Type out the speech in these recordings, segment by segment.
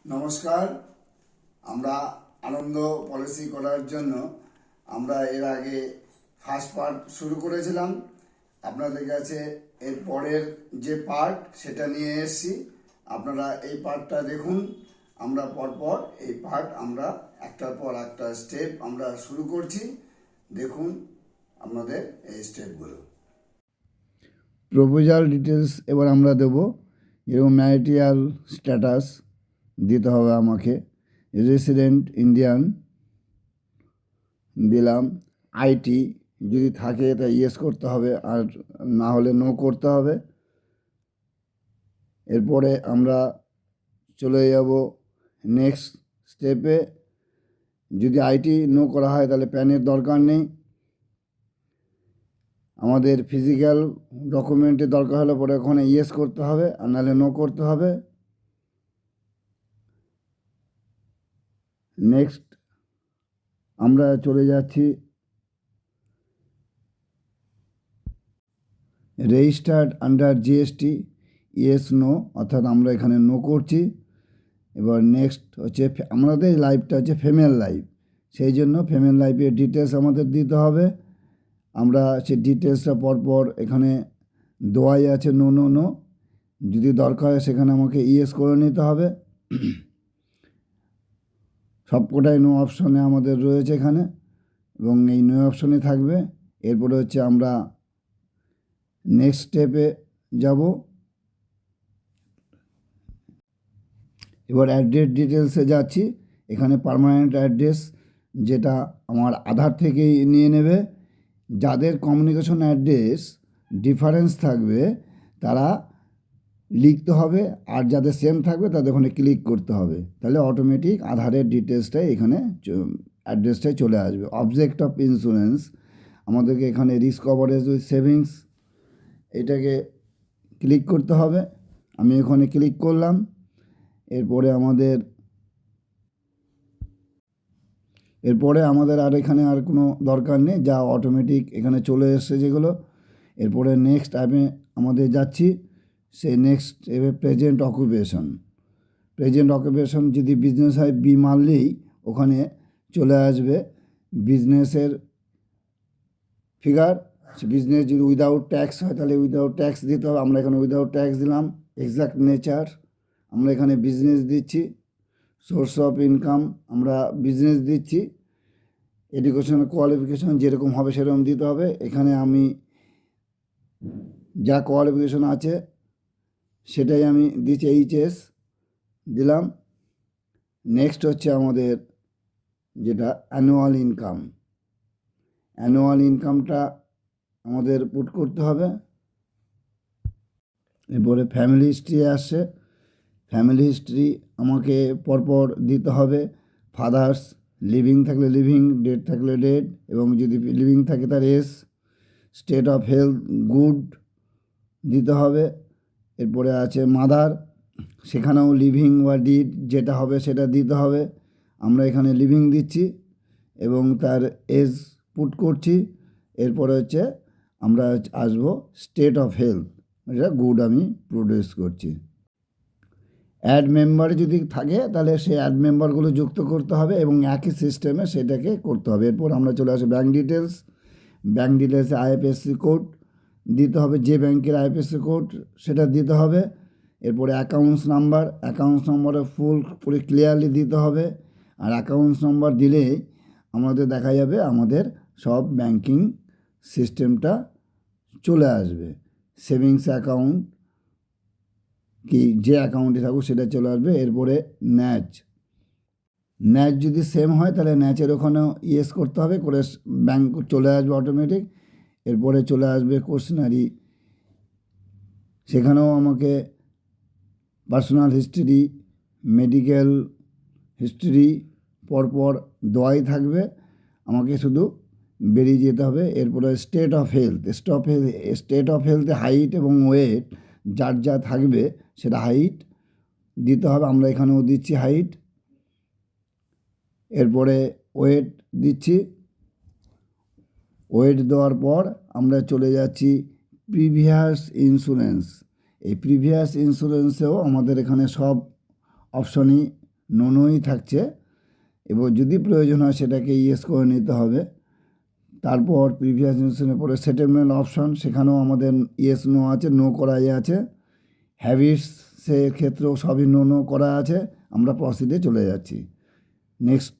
নমস্কার। আমরা আনন্দ পলিসি করার জন্য আমরা এর আগে ফার্স্ট পার্ট শুরু করেছিলাম। আপনাদের কাছে এর পরের যে পার্ট সেটা নিয়ে এসেছি। আপনারা এই পার্টটা দেখুন। আমরা পরপর এই পার্ট আমরা একটার পর একটা স্টেপ আমরা শুরু করছি। দেখুন আপনাদের এই স্টেপগুলো। প্রপোজাল ডিটেলস এবার আমরা দেব। যেরকম ম্যারিটাল স্ট্যাটাস দিতে হবে আমাকে, রেসিডেন্ট ইন্ডিয়ান দিলাম, আইটি যদি থাকে তা ইয়েস করতে হবে, আর না হলে নো করতে হবে। এরপরে আমরা চলে যাব নেক্সট স্টেপে। যদি আইটি নো করা হয় তাহলে প্যানের দরকার নেই। আমাদের ফিজিক্যাল ডকুমেন্টের দরকার হলে পরে ওখানে ইয়েস করতে হবে, আর নাহলে নো করতে হবে। নেক্সট আমরা চলে যাচ্ছি registered under GST, yes no, অর্থাৎ আমরা এখানে নো করছি। এবার নেক্সট হচ্ছে আমাদের লাইফটা হচ্ছে ফিমেল লাইফ, সেই জন্য ফিমেল লাইফের ডিটেলস আমাদের দিতে হবে। আমরা সেই ডিটেলসটা পরপর এখানে দেওয়াই আছে, নো নো নো। যদি দরকার হয় সেখানে আমাকে ইয়েস করে নিতে হবে। সবকটাই নো অপশনে আমাদের রয়েছে এখানে, এবং এই নো অপশনে থাকবে। এরপরে হচ্ছে আমরা নেক্সট স্টেপে যাব। এবার অ্যাড্রেস ডিটেলসে যাচ্ছি। এখানে পার্মানেন্ট অ্যাড্রেস, যেটা আমার আধার থেকেই নিয়ে নেবে। যাদের কমিউনিকেশন অ্যাড্রেস ডিফারেন্স থাকবে তারা লিখতে হবে, আর যাদের সেম থাকবে তাদের ওখানে ক্লিক করতে হবে। তাহলে অটোমেটিক আধারের ডিটেলসটাই এখানে অ্যাড্রেসটাই চলে আসবে। অবজেক্ট অফ ইন্স্যুরেন্স আমাদেরকে এখানে রিস্ক কভারেজ উইথ সেভিংস, এটাকে ক্লিক করতে হবে। আমি এখানে ক্লিক করলাম। এরপরে আমাদের আর এখানে আর কোনো দরকার নেই, যা অটোমেটিক এখানে চলে এসছে যেগুলো। এরপরে নেক্সট অ্যাপে আমাদের যাচ্ছি। সেই নেক্সট এবে প্রেজেন্ট অকুপেশন যদি বিজনেস হয় বি মারলেই ওখানে চলে আসবে বিজনেসের ফিগার। বিজনেস যদি উইদাউট ট্যাক্স হয় তাহলে উইদাউট ট্যাক্স দিতে হবে। আমরা এখানে উইদাউট ট্যাক্স দিলাম। এক্সাক্ট নেচার আমরা এখানে বিজনেস দিচ্ছি। সোর্স অফ ইনকাম আমরা বিজনেস দিচ্ছি। এডুকেশন কোয়ালিফিকেশন যেরকম হবে সেরকম দিতে হবে। এখানে আমি যা কোয়ালিফিকেশন আছে সেটাই আমি দিচ্ছি, এইচএস দিলাম। নেক্সট হচ্ছে আমাদের যেটা অ্যানুয়াল ইনকামটা আমাদের পুট করতে হবে। এরপরে ফ্যামিলি হিস্ট্রি আসছে। ফ্যামিলি হিস্ট্রি আমাকে পরপর দিতে হবে। ফাদার্স লিভিং থাকলে লিভিং, ডেড থাকলে ডেড, এবং যদি লিভিং থাকে তার S. State of health good দিতে হবে। এরপরে আছে মাদার, সেখানেও লিভিং বা ডিড যেটা হবে সেটা দিতে হবে। আমরা এখানে লিভিং দিচ্ছি এবং তার এজ পুট করছি। এরপরে হচ্ছে আমরা আসবো স্টেট অফ হেলথ, এটা গুড আমি প্রডিউস করছি। অ্যাড মেম্বার যদি থাকে তাহলে সেই অ্যাড মেম্বারগুলো যুক্ত করতে হবে এবং একই সিস্টেমে সেটাকে করতে হবে। এরপর আমরা চলে আসি ব্যাঙ্ক ডিটেলসে আইএফএসসি কোড দিতে হবে, যে ব্যাংকের আইএফএসসি কোড সেটা দিতে হবে। এরপরে অ্যাকাউন্টস নাম্বারে পুরো ক্লিয়ারলি দিতে হবে। আর অ্যাকাউন্টস নাম্বার দিলেই আমাদের দেখা যাবে আমাদের সব ব্যাংকিং সিস্টেমটা চলে আসবে। সেভিংস অ্যাকাউন্ট কি যে অ্যাকাউন্টে থাকুক সেটা চলে আসবে। এরপরে ন্যাচ যদি সেম হয় তাহলে ন্যাচের ওখানেও ইয়েস করতে হবে, করে ব্যাংক চলে আসবে অটোমেটিক। এরপরে চলে আসবে কোশ্চেনারি, সেখানেও আমাকে পার্সোনাল হিস্ট্রি, মেডিকেল হিস্ট্রি পরপর দেওয়াই থাকবে, আমাকে শুধু বেরিয়ে যেতে হবে। এরপরে স্টেট অফ হেলথে হাইট এবং ওয়েট যার যা থাকবে সেটা হাইট দিতে হবে। আমরা এখানেও দিচ্ছি হাইট। এরপরে ওয়েট দিচ্ছি। ওয়েট দেওয়ার পর আমরা চলে যাচ্ছি প্রিভিয়াস ইন্স্যুরেন্স। এই প্রিভিয়াস ইন্স্যুরেন্সেও আমাদের এখানে সব অপশনই নোই থাকছে, এবং যদি প্রয়োজন হয় সেটাকে ইয়েস করে নিতে হবে। তারপর প্রিভিয়াস ইনস্ট্রাকশনের পরে সেটেলমেন্ট অপশন, সেখানেও আমাদের ইয়েস নো আছে, নো করাই আছে। হ্যাবিটসের ক্ষেত্রেও সবই নো করা আছে। আমরা প্রসিডে চলে যাচ্ছি নেক্সট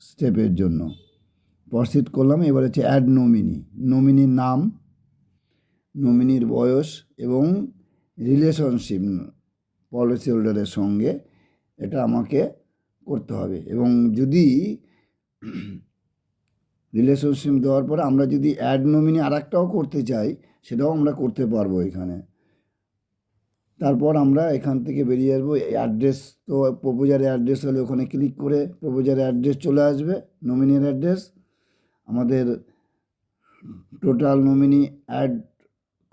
স্টেপের জন্য। প্রসিড করলাম। এবার হচ্ছে অ্যাড নমিনি। নমিনির নাম, নমিনির বয়স এবং রিলেশনশিপ পলিসি হোল্ডারের সঙ্গে, এটা আমাকে করতে হবে। এবং যদি রিলেশনশিপ দেওয়ার পরে আমরা যদি অ্যাড নমিনি আর একটাও করতে চাই, সেটাও আমরা করতে পারবো এখানে। তারপর আমরা এখান থেকে বেরিয়ে আসবো। অ্যাড্রেস, তো প্রপোজারের অ্যাড্রেস হলে ওখানে ক্লিক করে প্রপোজারের অ্যাড্রেস চলে আসবে, নমিনির অ্যাড্রেস। আমাদের টোটাল নমিনি অ্যাড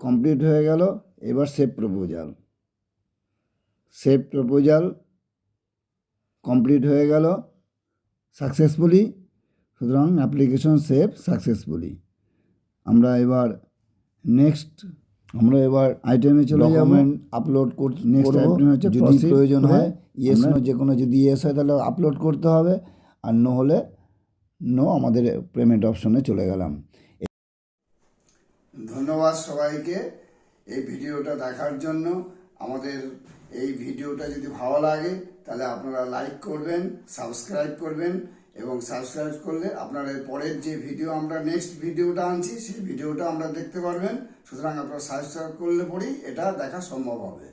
কমপ্লিট হয়ে গেল। এবার save proposal. Save proposal complete হয়ে গেল সাকসেসফুলি। সুতরাং অ্যাপ্লিকেশন সেভ সাকসেসফুলি। আমরা এবার আইটেমে চলে যাব। ডকুমেন্ট আপলোড করতে নেক্সট আইটেম হচ্ছে যদি প্রয়োজন হয় ইয়েস নো, যে কোনো যদি ইয়েস হয় তাহলে আপলোড করতে হবে, আর নো হলে নো। আমাদের পেমেন্ট অপশনে চলে গেলাম। ধন্যবাদ সবাইকে এই ভিডিওটা দেখার জন্য। আমাদের এই ভিডিওটা যদি ভালো লাগে তাহলে আপনারা লাইক করবেন, সাবস্ক্রাইব করবেন, এবং সাবস্ক্রাইব করলে আপনারা এর পরের যে ভিডিও আমরা নেক্সট ভিডিওটা আনছি সেই ভিডিওটা আমরা দেখতে পারবেন। সুতরাং আপনারা সাবস্ক্রাইব করলে পরেই এটা দেখা সম্ভব হবে।